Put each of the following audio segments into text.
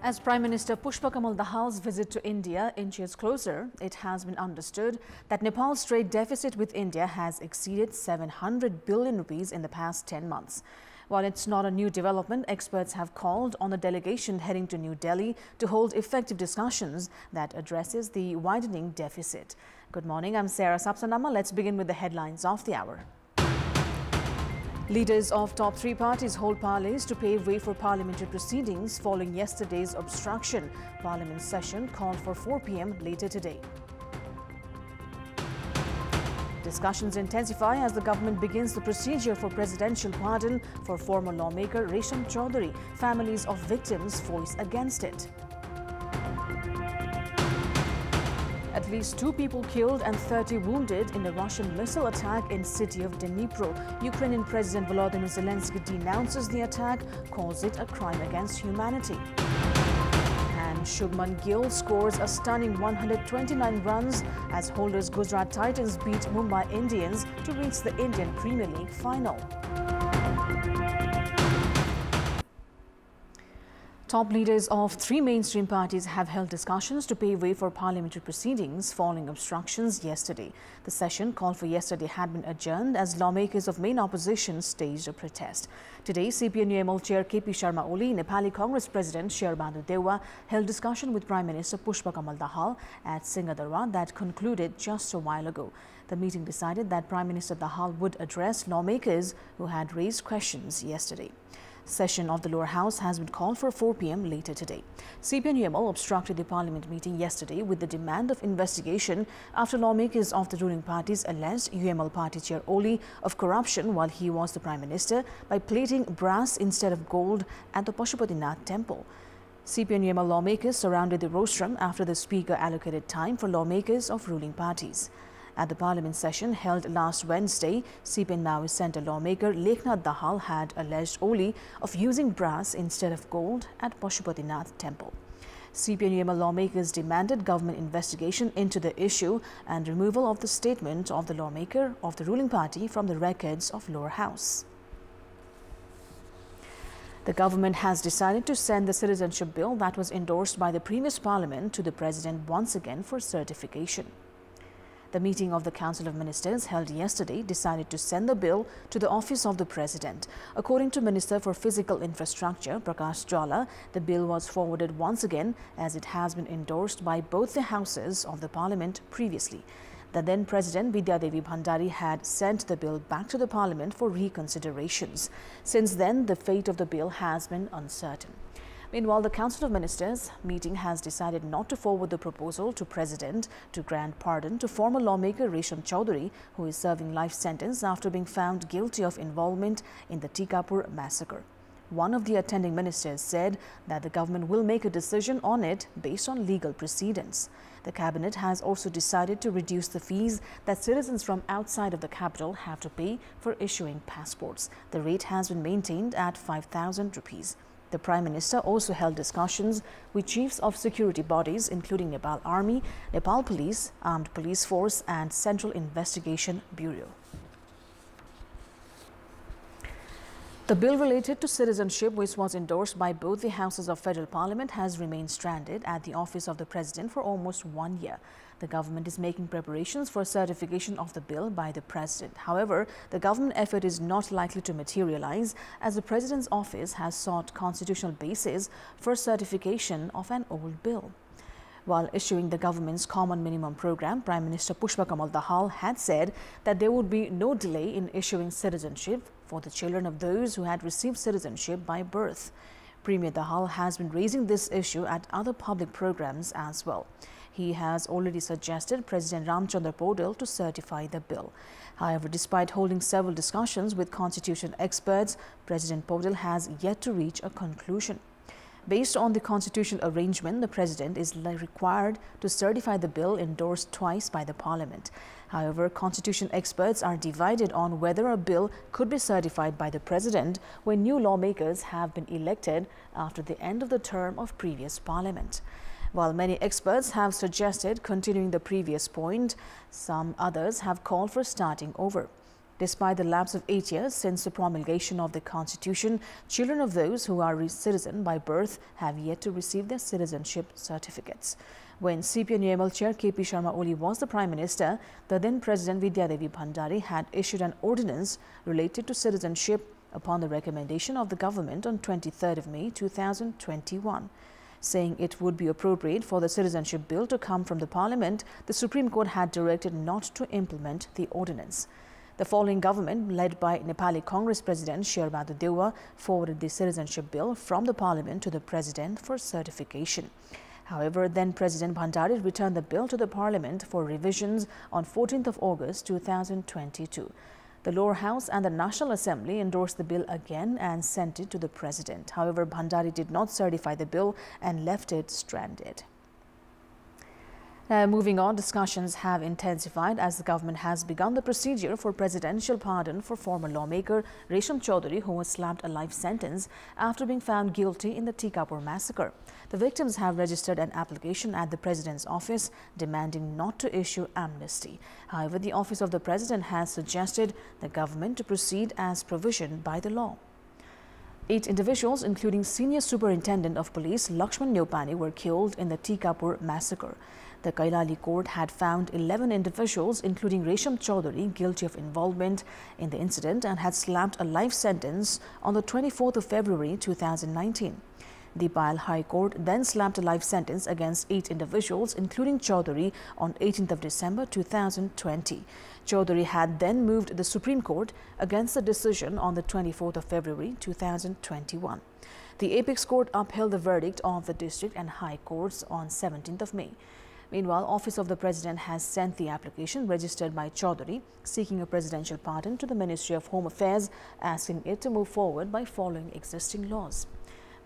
As Prime Minister Pushpa Dahal's visit to India inches closer, it has been understood that Nepal's trade deficit with India has exceeded 700 billion rupees in the past 10 months. While it's not a new development, experts have called on the delegation heading to New Delhi to hold effective discussions that addresses the widening deficit. Good morning, I'm Sarah Sapsanama. Let's begin with the headlines of the hour. Leaders of top three parties hold parleys to pave way for parliamentary proceedings following yesterday's obstruction. Parliament session called for 4 p.m. later today. Discussions intensify as the government begins the procedure for presidential pardon for former lawmaker Resham Chaudhary. Families of victims voice against it. At least 2 people killed and 30 wounded in a Russian missile attack in city of Dnipro. Ukrainian President Volodymyr Zelensky denounces the attack, calls it a crime against humanity. And Shubman Gill scores a stunning 129 runs as holders Gujarat Titans beat Mumbai Indians to reach the Indian Premier League final. Top leaders of 3 mainstream parties have held discussions to pave way for parliamentary proceedings following obstructions yesterday. The session called for yesterday had been adjourned as lawmakers of main opposition staged a protest. Today, CPN-UML Chair KP Sharma Oli, Nepali Congress President Sher Bahadur Dewa held discussion with Prime Minister Pushpa Dahal at Singadarwa that concluded just a while ago. The meeting decided that Prime Minister Dahal would address lawmakers who had raised questions yesterday. Session of the lower house has been called for 4 p.m. later today. CPN-UML obstructed the parliament meeting yesterday with the demand of investigation after lawmakers of the ruling parties alleged UML party chair Oli of corruption while he was the prime minister by plating brass instead of gold at the Pashupatinath temple. CPN-UML lawmakers surrounded the rostrum after the speaker allocated time for lawmakers of ruling parties. At the parliament session held last Wednesday, CPN Maoist Centre lawmaker Leknath Dahal had alleged Oli of using brass instead of gold at Pashupatinath temple. CPN-UML lawmakers demanded government investigation into the issue and removal of the statement of the lawmaker of the ruling party from the records of lower house. The government has decided to send the citizenship bill that was endorsed by the previous parliament to the president once again for certification. The meeting of the Council of Ministers held yesterday decided to send the bill to the office of the President. According to Minister for Physical Infrastructure, Prakash Jwala, the bill was forwarded once again as it has been endorsed by both the houses of the Parliament previously. The then President Vidya Devi Bhandari had sent the bill back to the Parliament for reconsiderations. Since then, the fate of the bill has been uncertain. Meanwhile, the Council of Ministers meeting has decided not to forward the proposal to President to grant pardon to former lawmaker Resham Chaudhary, who is serving life sentence after being found guilty of involvement in the Tikapur massacre. One of the attending ministers said that the government will make a decision on it based on legal precedents. The cabinet has also decided to reduce the fees that citizens from outside of the capital have to pay for issuing passports. The rate has been maintained at 5,000 rupees. The Prime Minister also held discussions with chiefs of security bodies including Nepal Army, Nepal Police, Armed Police Force and Central Investigation Bureau. The bill related to citizenship, which was endorsed by both the houses of Federal Parliament, has remained stranded at the office of the President for almost 1 year. The government is making preparations for certification of the bill by the President. However, the government effort is not likely to materialize as the President's office has sought constitutional basis for certification of an old bill. While issuing the government's Common Minimum Program, Prime Minister Pushpa Dahal had said that there would be no delay in issuing citizenship for the children of those who had received citizenship by birth. Premier Dahal has been raising this issue at other public programs as well. He has already suggested President Ramchandra Podal to certify the bill. However, despite holding several discussions with constitution experts, President Podal has yet to reach a conclusion. Based on the constitutional arrangement, the President is required to certify the bill endorsed twice by the Parliament. However, constitution experts are divided on whether a bill could be certified by the President when new lawmakers have been elected after the end of the term of previous Parliament. While many experts have suggested continuing the previous point, some others have called for starting over. Despite the lapse of 8 years since the promulgation of the Constitution, children of those who are citizen by birth have yet to receive their citizenship certificates. When CPI Chair KP Sharma Oli was the Prime Minister, the then President Vidya Devi Bhandari had issued an ordinance related to citizenship upon the recommendation of the government on 23rd of May 2021. Saying it would be appropriate for the citizenship bill to come from the Parliament, the Supreme Court had directed not to implement the ordinance. The following government, led by Nepali Congress President Sher Bahadur Deua, forwarded the citizenship bill from the Parliament to the President for certification. However, then President Bhandari returned the bill to the Parliament for revisions on 14th of August 2022. The lower house and the National Assembly endorsed the bill again and sent it to the President. However, Bhandari did not certify the bill and left it stranded. Now, moving on, discussions have intensified as the government has begun the procedure for presidential pardon for former lawmaker Resham Chaudhary, who was slapped a life sentence after being found guilty in the Tikapur massacre. The victims have registered an application at the President's office demanding not to issue amnesty. However, the Office of the President has suggested the government to proceed as provisioned by the law. 8 individuals, including Senior Superintendent of Police Lakshman Neupani, were killed in the Tikapur massacre. The Kailali court had found 11 individuals, including Resham Chaudhary, guilty of involvement in the incident and had slapped a life sentence on the 24th of February 2019. The Payal High Court then slapped a life sentence against 8 individuals, including Chaudhary, on 18th of December 2020. Chaudhary had then moved the Supreme Court against the decision on the 24th of February 2021. The Apex Court upheld the verdict of the District and High Courts on 17th of May. Meanwhile, Office of the President has sent the application registered by Chaudhary seeking a presidential pardon to the Ministry of Home Affairs, asking it to move forward by following existing laws.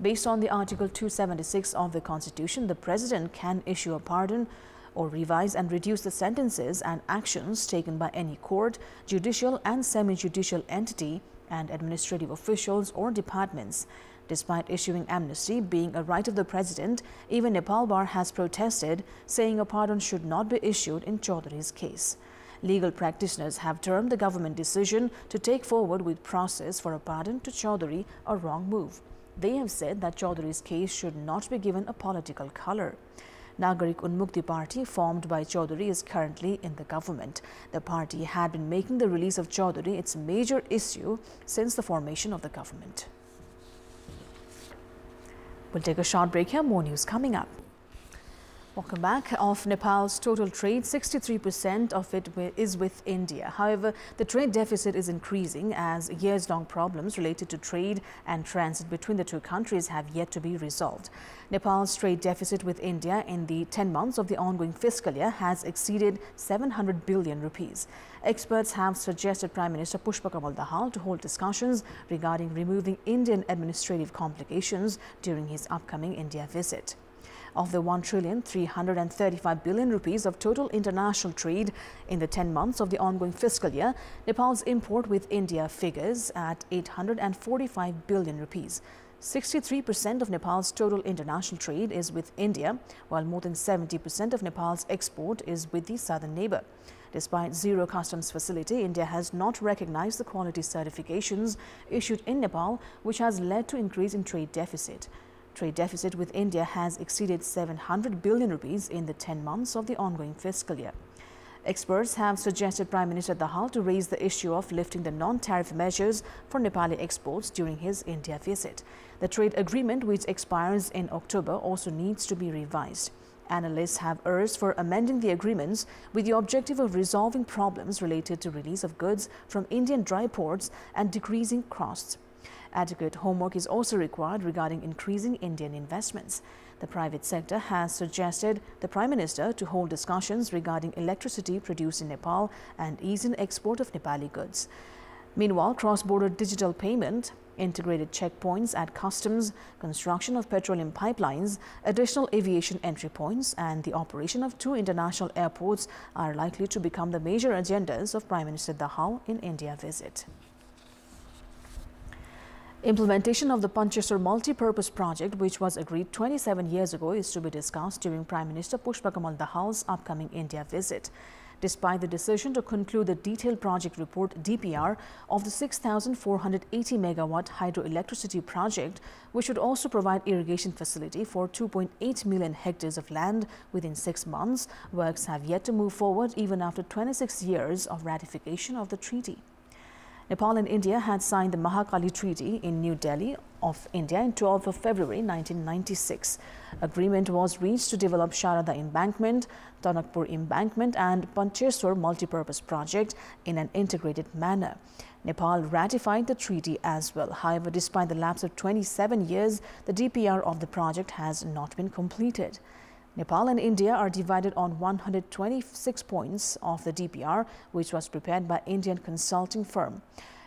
Based on the Article 276 of the Constitution, the President can issue a pardon or revise and reduce the sentences and actions taken by any court, judicial and semi-judicial entity and administrative officials or departments. Despite issuing amnesty being a right of the President, even Nepal Bar has protested, saying a pardon should not be issued in Chaudhary's case. Legal practitioners have termed the government decision to take forward with process for a pardon to Chaudhary a wrong move. They have said that Chaudhary's case should not be given a political color. Nagarik Unmukti Party, formed by Chaudhary, is currently in the government. The party had been making the release of Chaudhary its major issue since the formation of the government. We'll take a short break here. More news coming up. Welcome back. Of Nepal's total trade, 63% of it is with India. However, the trade deficit is increasing as years-long problems related to trade and transit between the two countries have yet to be resolved. Nepal's trade deficit with India in the 10 months of the ongoing fiscal year has exceeded 700 billion rupees. Experts have suggested Prime Minister Pushpa Kamal Dahal to hold discussions regarding removing Indian administrative complications during his upcoming India visit. Of the 1,335 billion rupees of total international trade in the 10 months of the ongoing fiscal year, Nepal's import with India figures at 845 billion rupees. 63% of Nepal's total international trade is with India, while more than 70% of Nepal's export is with the southern neighbor. Despite zero customs facility, India has not recognized the quality certifications issued in Nepal, which has led to increase in trade deficit. Trade deficit with India has exceeded 700 billion rupees in the 10 months of the ongoing fiscal year. Experts have suggested Prime Minister Dahal to raise the issue of lifting the non-tariff measures for Nepali exports during his India visit. The trade agreement, which expires in October, also needs to be revised. Analysts have urged for amending the agreements with the objective of resolving problems related to release of goods from Indian dry ports and decreasing costs. Adequate homework is also required regarding increasing Indian investments. The private sector has suggested the Prime Minister to hold discussions regarding electricity produced in Nepal and ease in export of Nepali goods. Meanwhile, cross-border digital payment, integrated checkpoints at customs, construction of petroleum pipelines, additional aviation entry points and the operation of 2 international airports are likely to become the major agendas of Prime Minister Dahal in India visit. Implementation of the Panchesar multi-purpose project, which was agreed 27 years ago, is to be discussed during Prime Minister Pushpa Kamal Dahal's upcoming India visit. despite the decision to conclude the detailed project report DPR of the 6,480 megawatt hydroelectricity project, which would also provide irrigation facility for 2.8 million hectares of land within 6 months. Works have yet to move forward even after 26 years of ratification of the treaty. Nepal and India had signed the Mahakali Treaty in New Delhi of India on 12th of February 1996. Agreement was reached to develop Sharada Embankment, Tanakpur Embankment and Pancheswar multipurpose project in an integrated manner. Nepal ratified the treaty as well. However, despite the lapse of 27 years, the DPR of the project has not been completed. Nepal and India are divided on 126 points of the DPR, which was prepared by Indian consulting firm.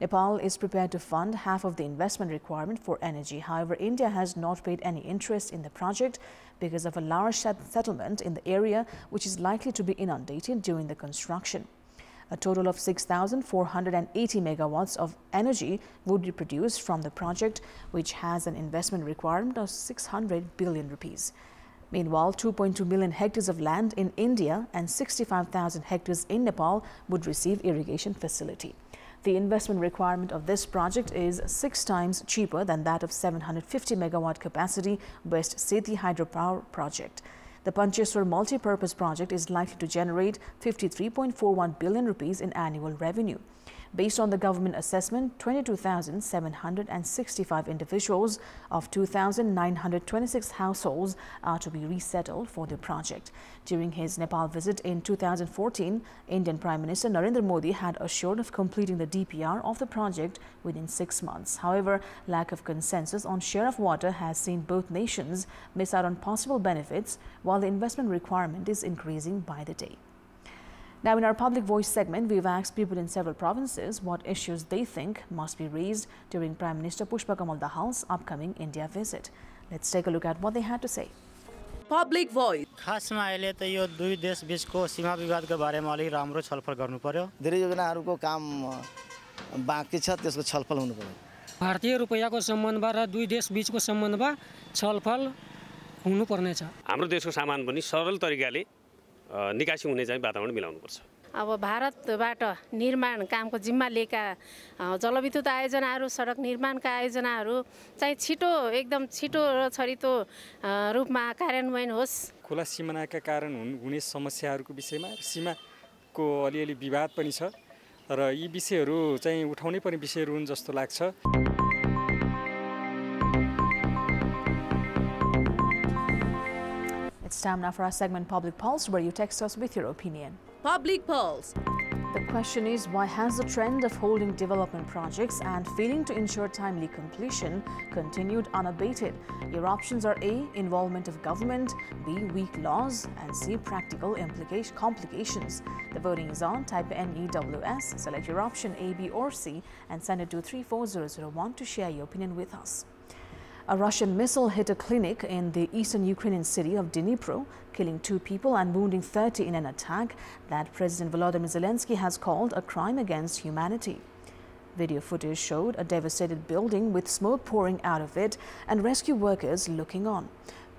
Nepal is prepared to fund half of the investment requirement for energy. However, India has not paid any interest in the project because of a large settlement in the area, which is likely to be inundated during the construction. A total of 6,480 megawatts of energy would be produced from the project, which has an investment requirement of 600 billion rupees. Meanwhile, 2.2 million hectares of land in India and 65,000 hectares in Nepal would receive irrigation facility. The investment requirement of this project is 6 times cheaper than that of 750 megawatt capacity West Sethi hydropower project. The Pancheswar multi-purpose project is likely to generate 53.41 billion rupees in annual revenue. Based on the government assessment, 22,765 individuals of 2,926 households are to be resettled for the project. During his Nepal visit in 2014, Indian Prime Minister Narendra Modi had assured of completing the DPR of the project within 6 months. However, lack of consensus on share of water has seen both nations miss out on possible benefits, while the investment requirement is increasing by the day. Now, in our Public Voice segment, we've asked people in several provinces what issues they think must be raised during Prime Minister Pushpa Kamal Dahal's upcoming India visit. Let's take a look at what they had to say. Public Voice. खासमा अहिले त यो दुई देश बीचको सीमा विवादको बारेमा अलि राम्रो छलफल गर्नु पर्यो। धेरै योजनाहरूको काम बाँकी छ, त्यसको छलफल हुनु पर्यो। भारतीय रुपैयाँको सम्बन्धमा र दुई देश बीचको सम्बन्धमा छलफल हुनु पर्ने छ। हाम्रो देशको सामान पनि सरल तरिकाले निकासी हुने चाहिँ वातावरण मिलाउनु पर्छ। अब भारतबाट निर्माण कामको जिम्मा लिएका जलविद्युत आयोजनाहरू, सडक निर्माणका आयोजनाहरू चाहिँ एकदम छिटो र छरितो रूपमा कार्यान्वयन होस्। खुला सिमानाका कारण हुने समस्याहरूको विषयमा सीमाको अलिअलि विवाद पनि छ र यी विषयहरू चाहिँ उठाउनै पर्ने विषयहरू हुन् जस्तो लाग्छ। It's time now for our segment Public Pulse, where you text us with your opinion. Public Pulse. The question is, why has the trend of holding development projects and failing to ensure timely completion continued unabated? Your options are A, involvement of government, B, weak laws, and C, practical complications. The voting is on. Type NEWS, select your option A, B or C and send it to 34001 to share your opinion with us. A Russian missile hit a clinic in the eastern Ukrainian city of Dnipro, killing 2 people and wounding 30 in an attack that President Volodymyr Zelensky has called a crime against humanity. Video footage showed a devastated building with smoke pouring out of it and rescue workers looking on.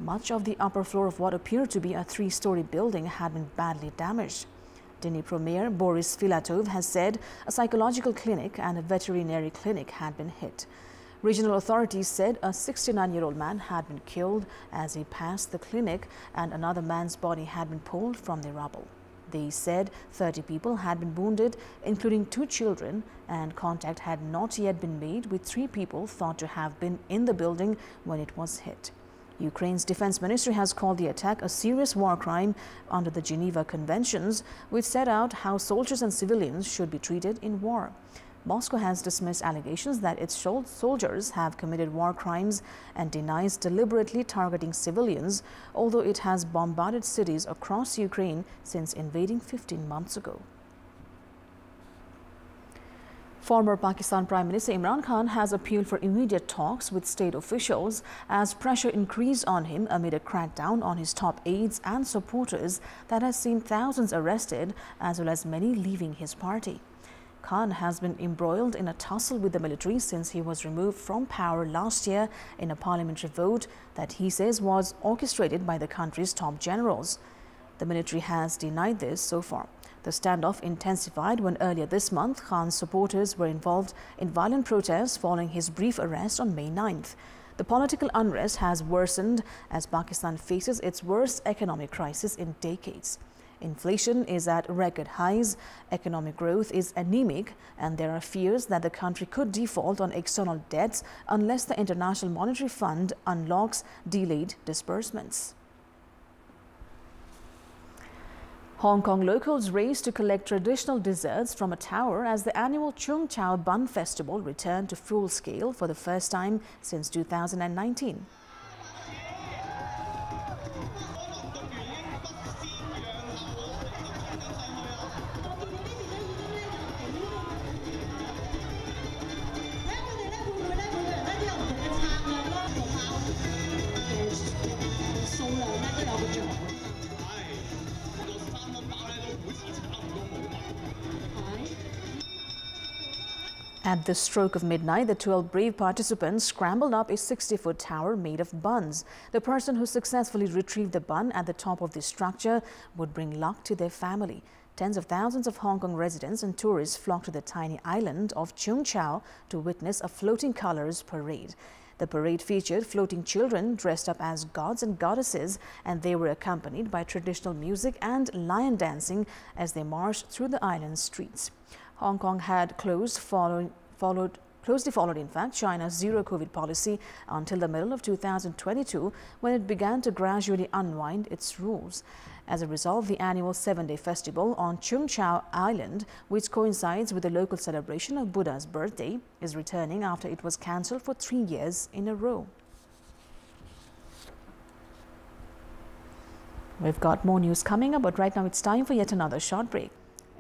Much of the upper floor of what appeared to be a 3-story building had been badly damaged. Dnipro Mayor Boris Filatov has said a psychological clinic and a veterinary clinic had been hit. Regional authorities said a 69-year-old man had been killed as he passed the clinic and another man's body had been pulled from the rubble. They said 30 people had been wounded, including 2 children, and contact had not yet been made with 3 people thought to have been in the building when it was hit. Ukraine's defense ministry has called the attack a serious war crime under the Geneva Conventions, which set out how soldiers and civilians should be treated in war. Moscow has dismissed allegations that its soldiers have committed war crimes and denies deliberately targeting civilians, although it has bombarded cities across Ukraine since invading 15 months ago. Former Pakistan Prime Minister Imran Khan has appealed for immediate talks with state officials as pressure increased on him amid a crackdown on his top aides and supporters that has seen thousands arrested as well as many leaving his party. Khan has been embroiled in a tussle with the military since he was removed from power last year in a parliamentary vote that he says was orchestrated by the country's top generals. The military has denied this so far. The standoff intensified when earlier this month Khan's supporters were involved in violent protests following his brief arrest on May 9th. The political unrest has worsened as Pakistan faces its worst economic crisis in decades. Inflation is at record highs, economic growth is anemic, and there are fears that the country could default on external debts unless the International Monetary Fund unlocks delayed disbursements. Hong Kong locals race to collect traditional desserts from a tower as the annual Chung Chau Bun Festival returned to full scale for the first time since 2019. At the stroke of midnight, the 12 brave participants scrambled up a 60-foot tower made of buns. The person who successfully retrieved the bun at the top of the structure would bring luck to their family. Tens of thousands of Hong Kong residents and tourists flocked to the tiny island of Chung Chau to witness a floating colors parade. The parade featured floating children dressed up as gods and goddesses, and they were accompanied by traditional music and lion dancing as they marched through the island's streets. Hong Kong had closely followed in fact China's zero COVID policy until the middle of 2022, when it began to gradually unwind its rules. As a result, the annual 7-day festival on Chung Chau Island, which coincides with the local celebration of Buddha's birthday, is returning after it was cancelled for 3 years in a row. We've got more news coming up, but right now it's time for yet another short break.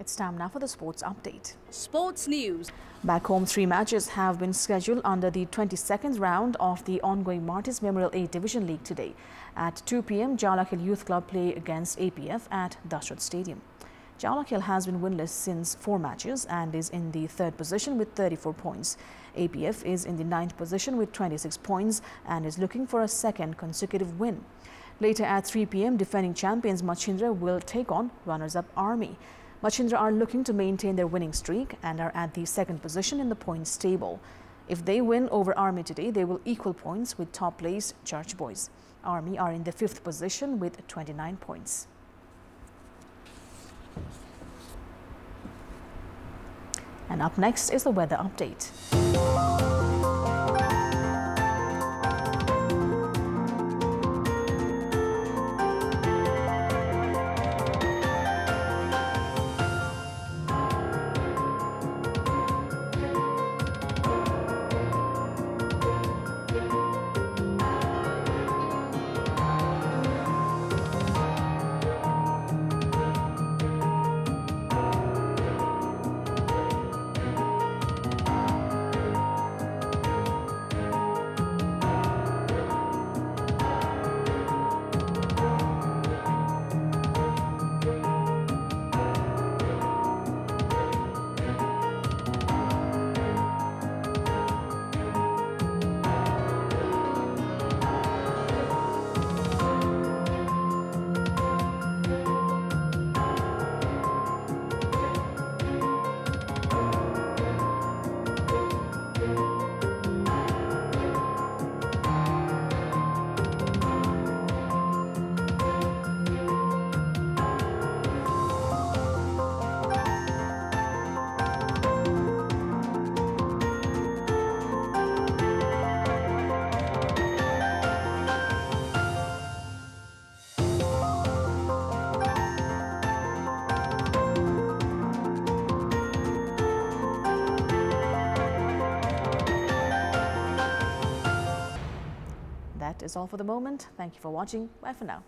It's time now for the sports update. Sports news. Back home, 3 matches have been scheduled under the 22nd round of the ongoing Martyrs Memorial A Division League today. At 2 p.m, Jawlakhel Youth Club play against APF at Dashrath Stadium. Jawlakhel has been winless since 4 matches and is in the 3rd position with 34 points. APF is in the 9th position with 26 points and is looking for a 2nd consecutive win. Later at 3 p.m, defending champions Machindra will take on runners-up Army. Machindra are looking to maintain their winning streak and are at the 2nd position in the points table. If they win over Army today, they will equal points with top place Church Boys. Army are in the 5th position with 29 points. And up next is the weather update. That is all for the moment. Thank you for watching. Bye for now.